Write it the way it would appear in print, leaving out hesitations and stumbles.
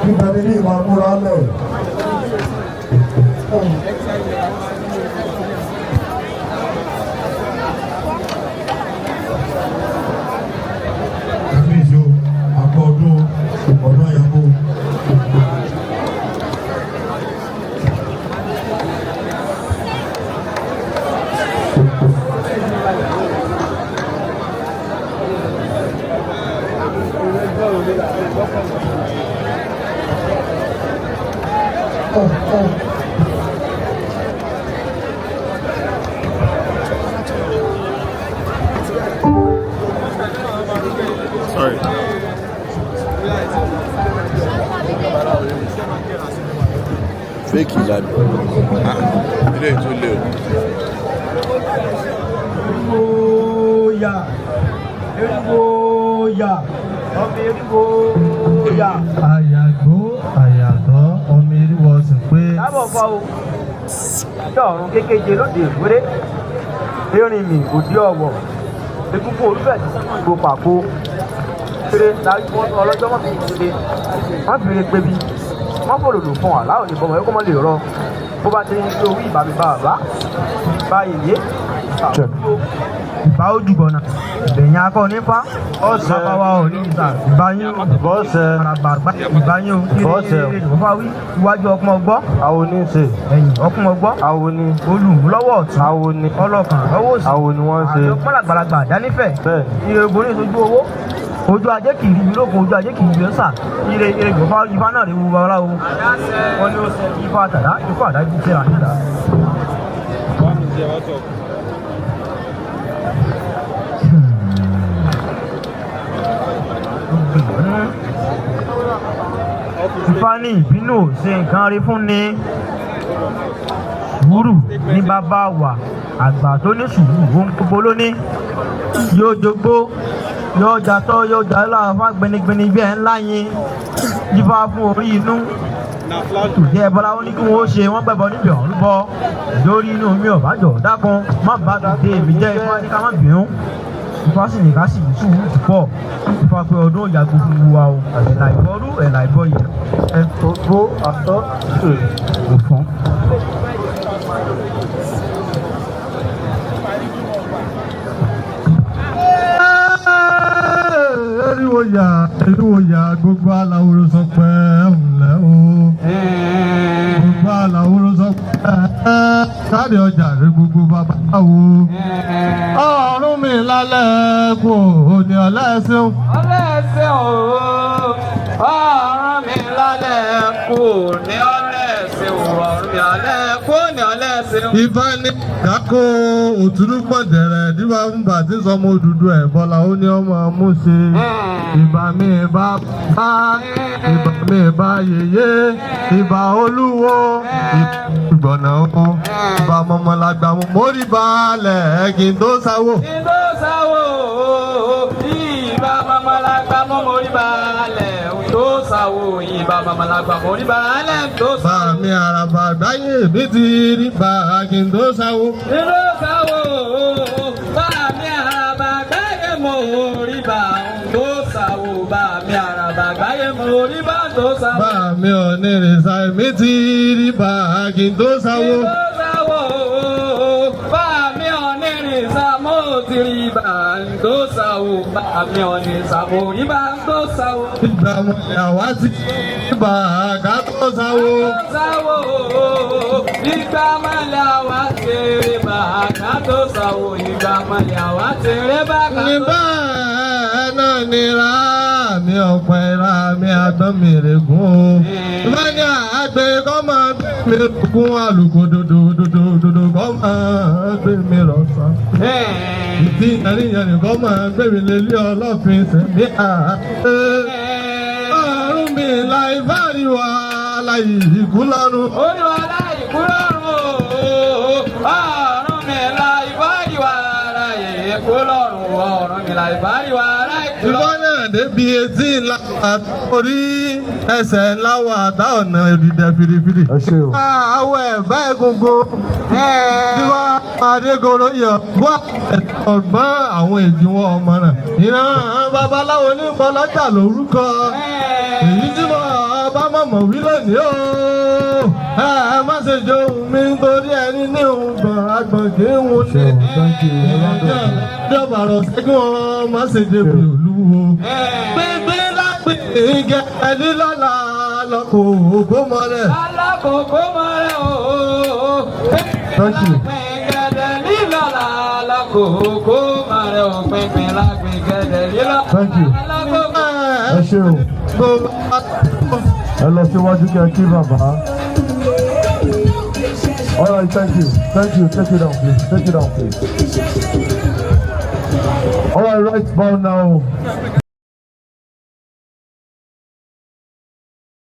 nígbà ní ìwà múra lẹ̀. Ìfíṣo àkọ́dún ọ̀dọ́ ìyàwó. Sorry. Fake ìlànà. Ilé ètò ilé o. Erigoya, erigoya, ọmọ erigoya. Àyàgbó àyàtọ̀ ọmọ eriwo sì pé. Lábọ̀ fọ́ o, ìjọ ọ̀run kékeje lóde ìwéré, erin mi òdi ọ̀wọ̀, egungun olúfẹ̀ ti sínú ìgò pàkó. Kéré láyé fún ọlọ́jọ́ mọ́tò ìdílé, wọ́n fi pé bí wọ́n fòlòlò fún wa láwọn ní bọ́mọ̀ ẹ̀kọ́ mọ́ lè rọ. Bó bá ti ń gbé owó ìbámi bàbá, bá yèyé, ìbá ojú bọ̀nà, ìbẹ̀yìn akọ nípa, ọ̀sẹ̀ bàbá wa ò ní ìta, ìbáyín bọ́ọ̀sẹ̀ àràbàgbà ìbáyín bọ́ọ̀sẹ̀ ìwọ́fà wí iwájú ọkùn ọgbọ́, Àwọn oníṣe. ẹ̀yìn ọkùn ọgbọ́, Àwọn ni. olùmúlọ́wọ́ ọ̀tún, Àwọn ni. ọlọ́kàn lọ́wọ́ òsì, Àwọn ni wọ́n ṣe. àti ọpọ́nlàgbàlagbà dánífẹ̀, Bẹ́ẹ̀. ire ogun ní ìsojú owó, ojú ajé kì í rí lókun, ojú ajé kì í rí ọ̀sà, ire ìgbọ̀fà ifá náà rí wo babaláwo, wọ́n ní ó ṣe ifá àtàdá, ifá àdájú tẹ̀ra níta. Ifá ní ìbínú ò ṣe nǹkan rí fún ni. Sùúrù ní bàbá wa, àgbà tó ní sùúrù ohun gbogbo ló ní. Yóò jogbó, yóò jatọ́, yóò jalá fún gbinigbini bí ẹ̀ ńlá yín. Yífá fún orí inú. Tòjẹ́ ẹ̀bọ́lá ó ní kí wọ́n ṣe wọ́n gbẹ̀bọ níbi ọ̀run bọ́. Lórí inú mi ò bá jọ̀ dákun, má bá tètè èmi jẹ́ Ifá ní ká má bínú. Ifá sì ní ká sì ní sùúrù púpọ̀. Ifá pé ọdún ó yàgò fún wa o. Ẹ̀là ìbọrú, ẹ̀là ìbọyè. Gbogbo àtọ́ ṣe. Kò fọ́n. Eriwo ya gbogbo aláwòrò sọ pé ńlẹ́ o. Gbogbo aláwòrò sọ pé káàdì ọjà rẹ gbogbo bàbá wo. Ọ̀run mi lálẹ́ kú òní ọlẹ́sìn. Ọlẹ́sìn o, ọ̀run mi lálẹ́ kú ní ọlẹ́sìn o, ọ̀run mi lálẹ́ kú ní ọlẹ́sìn o. Ifá ní kákó òtúrú pọ̀jẹ̀rẹ̀ nígbà fún bàtí sọmọ òdúdú ẹ̀ bọ́lá ó ní ọmọ mú ṣe. Ìbà mi bá bá, ìbà mi bá yèyé, ìbà olúwo, ìgbọ̀nà oko, ìbà mọ̀mọ́lágbà mo mórí balẹ̀ kí n tó sáwó. Kí n tó sáwó, ìbà mọ̀mọ́lágbà mo mórí balẹ̀ tó sáwó, ìbà mọ̀mọ́lágbà mo mórí balẹ̀ tó sáwó. Bá mi àràbà àgbáyé mi ti rí bá kí n tó sáwó. Kí n tó sáwó, bá mi àràbà àgbáyé mo mórí bá tó sáwó, bá mi àràbà àgbáyé mo mórí bá tó sáwó. Bá mi ọ̀nìrìnsà mi ti rí bá kí n tó sáwó. Kí n tó sáwó, bá mi ọ̀nìrìnsà mo ti rí bá tó sáwó, bá mi ọ̀nìrìnsà mo rí bá tó sáwó. Ìgbà mo yàwá sí bá ká tó sáwó. Sáwó, ìgbà mọ́lẹ̀ àwa tèrè bá ká tó sáwó, ìgbà mọ́lẹ̀ àwa tèrè bá ká tó sáwó. Nígbà náà ni ra mi ọ̀pẹ ra mi àgbọ̀n mi règùn o. Lọ́ní àgbẹ̀ kọ́ máa gbé mi gún àlùkò dòdòdòdòdò kọ́ máa gbé mi rọ̀ṣà. Ìdí ìyànníyàn kọ́ máa gbé mi lé lé ọlọ́fin sẹ́mi àárẹ̀. Ọ̀run mi láì bá rí wa láì ìkú lọ́rùn. Olúwa láì kú lọ́rùn o, ọ̀run mi láì báyìí wá láì kú lọ́rùn, ọ̀run mi láì báyìí wá láì kú lọ́rùn. Ìbọn náà débi etí ńlá àtòrí ẹsẹ̀ ńlá wà tá ọ̀nà ìdídẹ firifiri. Àwọ̀ ẹ̀bá egungun tí wọ́n adégoro yọ wá ọ̀gbọ́n àwọn ìdíwọ́ ọmọ náà. Ìran babaláwo ní bọ́lọ́jà lórúkọ èyí tí wọ́n ọba mọ̀mọ́ wí lónìí o. Ẹ má ṣe jẹ ohun mi nítorí ẹni ní ohun gbọ̀n agbọ̀n kì í wọ́n ṣe. Ìjọba rọ̀ sẹ́gun wọn má ṣe jẹ bí olúwo. Gbígbé lágbè gẹ̀ẹ́dì lọ́la lọ́kọ̀ ògbó mọ́lẹ̀. Alákòókò mọ́rẹ́ o. Thank you. Gbẹ̀gẹ̀dẹ̀ lílọ́la alákòókò mọ́rẹ́ o. Pínpín lágbẹ̀gẹ̀dẹ̀ lílọ́la. Thank you. Ẹ ṣe o. Ẹ lọ síwájú kí ẹ kí bàbá. All right, thank you. Thank you. Take it down, please. Take it down, please. All right, right bow now.